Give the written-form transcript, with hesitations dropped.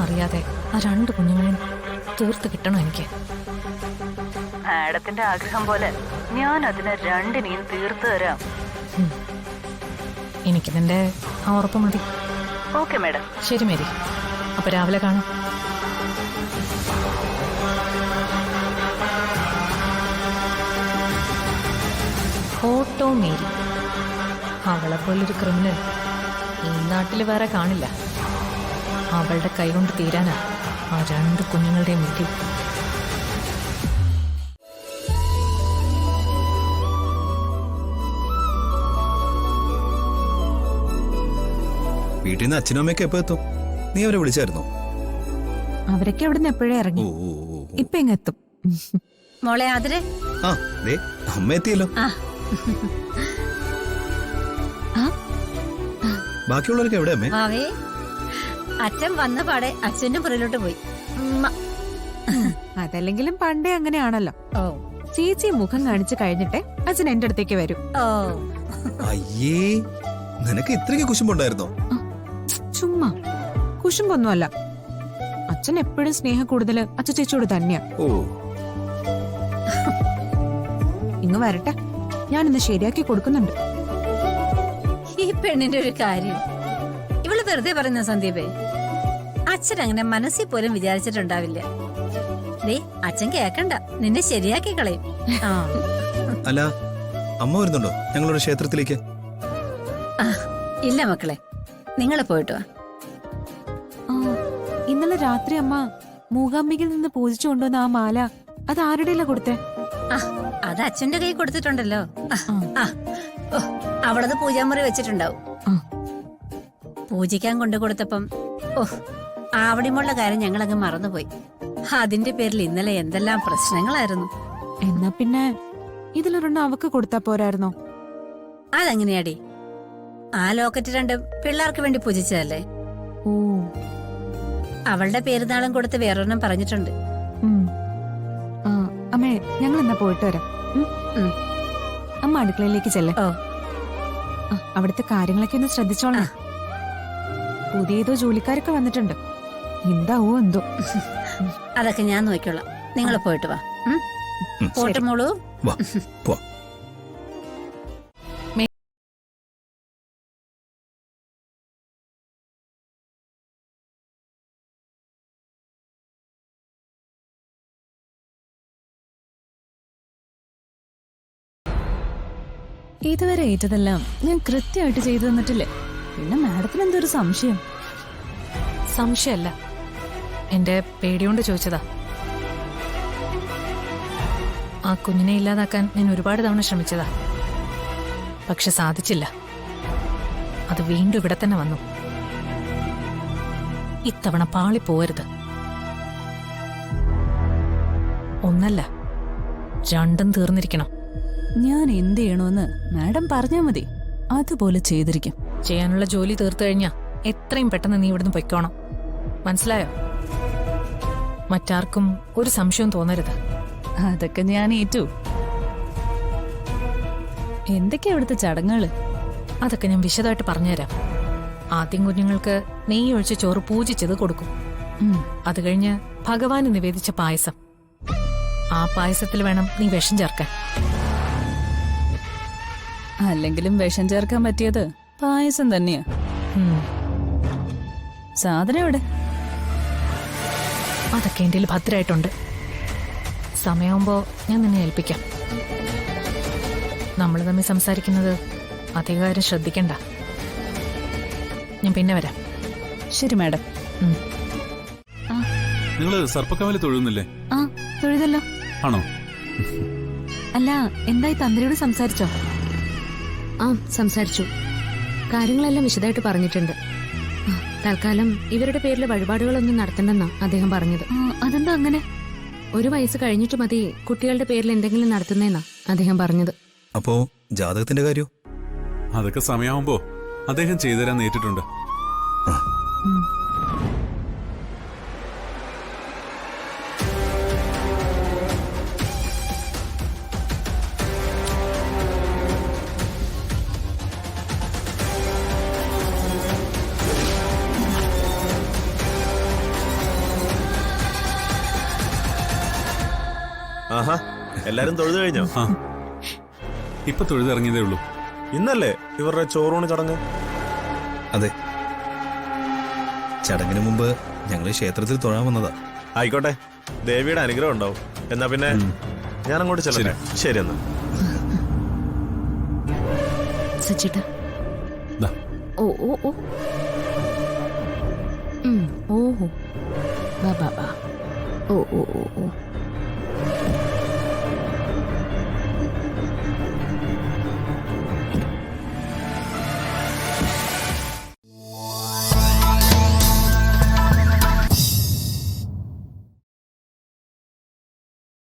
അറിയാതെ ആ 2 കുഞ്ഞുങ്ങളെയും തീർത്ത് കിട്ടണം എനിക്ക്. മാഡത്തിന്റെ ആഗ്രഹം പോലെ ഞാൻ അതിനെ 2നെയും തീർത്തു തരാം. എനിക്കിതിന്റെ ആ ഉറപ്പ് മതി. Okay madam. ശരി മേരി, അപ്പൊ രാവിലെ കാണാം. ഫോട്ടോ മേരി, അവളെ പോലൊരു ക്രിമിനൽ ഈ നാട്ടിൽ വേറെ കാണില്ല. അവളുടെ കൈകൊണ്ട് തീരാനാ ആ 2 കുഞ്ഞുങ്ങളുടെയും വിധി. വീട്ടിൽ നിന്ന് അച്ഛനും അമ്മയൊക്കെ എപ്പോ എത്തും? നീ അവരെ വിളിച്ചായിരുന്നോ? അവരൊക്കെ അവിടുന്ന് എപ്പോഴേ ഇറങ്ങി. ഇപ്പൊ ഇങ്ങെത്തും. മോളെ അതിരെ ആ ദേ അമ്മ എത്തിയല്ലോ. ബാക്കിയുള്ളവരൊക്കെ എവിടെ അമ്മേ? മാവേ അച്ഛൻ വന്ന പാടെ അച്ഛന്റെ പുറയിലോട്ട് പോയി. അതല്ലെങ്കിലും പണ്ടേ അങ്ങനെയാണല്ലോ. ഓ ചേച്ചി മുഖം കാണിച്ചു കഴിഞ്ഞിട്ടേ അച്ഛൻ എന്റെ അടുത്തേക്ക് വരും. ഓ അയ്യേ, നിനക്ക് ഇത്രയ്ക്ക് കുശുമ്പുണ്ടായിരുന്നോ? ചുമ്മാ കുശുമ്പൊന്നുമല്ല. അച്ഛൻ എപ്പോഴും സ്നേഹം കൂടുതല് അച്ഛൻ ചേച്ചിയോട് തന്നെയാ. ഓ ഇങ്ങ് വരട്ടെ, ഞാനിന്ന് ശരിയാക്കി കൊടുക്കുന്നുണ്ട്. ഈ പെണ്ണിന്റെ ഒരു കാര്യം ഇവള് വെറുതെ പറയുന്ന സന്ദീപേ. അച്ഛൻ അങ്ങനെ മനസ്സിൽ പോലും വിചാരിച്ചിട്ടുണ്ടാവില്ല. ദേ അച്ഛൻ കേക്കണ്ട, നിന്നെ ശരിയാക്കി കളയും. ആ അല്ല, അമ്മ വരുന്നുണ്ടോ ഞങ്ങളുടെ ക്ഷേത്രത്തിലേക്ക്? ഇല്ല മക്കളെ, നിങ്ങളെ പോയിട്ട് വാ. ഇന്നലെ രാത്രി അമ്മ മൂകാംബികയിൽ നിന്ന് പൂജിച്ചു കൊണ്ടുവന്ന ആ മാല അത് ആരുടെയല്ല കൊടുത്തേ? അത് അച്ഛന്റെ കൈ കൊടുത്തിട്ടുണ്ടല്ലോ. അവളത് പൂജാമുറി വെച്ചിട്ടുണ്ടാവും. പൂജിക്കാൻ കൊണ്ടു കൊടുത്തപ്പം ആവടിമുള്ള കാര്യം ഞങ്ങളങ്ങ് മറന്നുപോയി. അതിന്റെ പേരിൽ ഇന്നലെ എന്തെല്ലാം പ്രശ്നങ്ങളായിരുന്നു. എന്നാ പിന്നെ ഇതിലൊരെണ്ണം അവക്ക് കൊടുത്താ പോരായിരുന്നോ? അതെങ്ങനെയാടി? ആ ലോക്കറ്റ് 2 പിള്ളേർക്ക് വേണ്ടി പൂജിച്ചതല്ലേ. ഓ, അവളുടെ പേരുനാളും കൊടുത്ത് വേറൊരെണ്ണം പറഞ്ഞിട്ടുണ്ട്. അമ്മേ, ഞങ്ങൾ എന്നാ പോയിട്ട് വരാം. അമ്മ അടുക്കളയിലേക്ക് ചെല്ലേ. അവിടുത്തെ കാര്യങ്ങളൊക്കെ ഒന്ന് ശ്രദ്ധിച്ചോളാം. പുതിയതോ ജോലിക്കാരൊക്കെ വന്നിട്ടുണ്ട്. എന്താവോ എന്തോ. അതൊക്കെ ഞാൻ നോക്കിക്കോളാം. നിങ്ങൾ പോയിട്ട് വാ. പോട്ട് മോളൂ. ഇതുവരെ ഏറ്റതെല്ലാം ഞാൻ കൃത്യമായിട്ട് ചെയ്തു തന്നിട്ടില്ലേ? പിന്നെ മാഡത്തിന് എന്തൊരു സംശയം? സംശയമല്ല, എന്റെ പേടിയോണ്ട് ചോദിച്ചതാ. ആ കുഞ്ഞിനെ ഇല്ലാതാക്കാൻ ഞാൻ ഒരുപാട് തവണ ശ്രമിച്ചതാ, പക്ഷെ സാധിച്ചില്ല. അത് വീണ്ടും ഇവിടെ തന്നെ വന്നു. ഇത്തവണ പാളി പോവരുത്. ഒന്നല്ല, 2ഉം തീർന്നിരിക്കണം. ഞാൻ എന്ത് ചെയ്യണമെന്ന് മാഡം പറഞ്ഞാ മതി, അതുപോലെ ചെയ്തിരിക്കും. ചെയ്യാനുള്ള ജോലി തീർത്തു കഴിഞ്ഞാ എത്രയും പെട്ടെന്ന് നീ ഇവിടുന്ന് പൊയ്ക്കോണം. മനസ്സിലായോ? മറ്റാർക്കും ഒരു സംശയവും തോന്നരുത്. അതൊക്കെ ഞാൻ ഏറ്റു. എന്തൊക്കെയാ ഇവിടുത്തെ ചടങ്ങുകള്? അതൊക്കെ ഞാൻ വിശദമായിട്ട് പറഞ്ഞുതരാം. ആദ്യം കുഞ്ഞുങ്ങൾക്ക് നെയ്യ് ഒഴിച്ച് ചോറ് പൂജിച്ചത് കൊടുക്കും. അത് കഴിഞ്ഞ് ഭഗവാന് നിവേദിച്ച പായസം. ആ പായസത്തിൽ വേണം നീ വിഷം ചേർക്കാൻ. അല്ലെങ്കിലും വിഷം ചേർക്കാൻ പറ്റിയത് പായസം തന്നെയാ. സാധനം എവിടെ? അതൊക്കെ എന്റെ ഭദ്രമായിട്ടുണ്ട്. സമയമാകുമ്പോ ഞാൻ നിന്നെ ഏൽപ്പിക്കാം. നമ്മൾ തമ്മിൽ സംസാരിക്കുന്നത് അധികാരം ശ്രദ്ധിക്കണ്ട. ഞാൻ പിന്നെ വരാം. ശരി മാഡം. നിങ്ങള് സർപ്പക്കവല തൊഴുന്നില്ലേ? ആ, തൊഴുതല്ലോ. ആണോ? അല്ല, എന്തായി തന്ത്രിയോട് സംസാരിച്ചോ? ആ, സംസാരിച്ചു. കാര്യങ്ങളെല്ലാം വിശദമായിട്ട് പറഞ്ഞിട്ടുണ്ട്. തൽക്കാലം ഇവരുടെ പേരിൽ വഴിപാടുകളൊന്നും നടത്തണ്ടെന്നാ അദ്ദേഹം പറഞ്ഞത്. അതെന്താ അങ്ങനെ? 1 വയസ്സ് കഴിഞ്ഞിട്ട് മതി കുട്ടികളുടെ പേരിൽ എന്തെങ്കിലും നടത്തുന്നേന്നാ അദ്ദേഹം പറഞ്ഞത്. അപ്പോ ജാതകത്തിന്റെ കാര്യോ? അതൊക്കെ സമയമാകുമ്പോ അദ്ദേഹം ചെയ്തുതരാൻ നേരിട്ടുണ്ട്. ആഹാ എല്ലാരും തൊഴുതു കഴിഞ്ഞോ? ആ ഇപ്പൊ തൊഴുതിറങ്ങിയതേ ഉള്ളൂ. ഇന്നല്ലേ ഇവരുടെ ചോറൂണ് ചടങ്ങ്? അതെ, ചടങ്ങിന് മുമ്പ് ഞങ്ങൾ ക്ഷേത്രത്തിൽ തൊഴാൻ വന്നതാ. ആയിക്കോട്ടെ, ദേവിയുടെ അനുഗ്രഹം ഉണ്ടാവും. എന്നാ പിന്നെ ഞാൻ അങ്ങോട്ട് ചെല്ലട്ടെ. ശരി എന്നാ. സച്ചിട്ട ദാ. ഓ ഓ ഓ ഓഹോ ബാ ബാ ബാ ഓ ഓ ഓ ഓ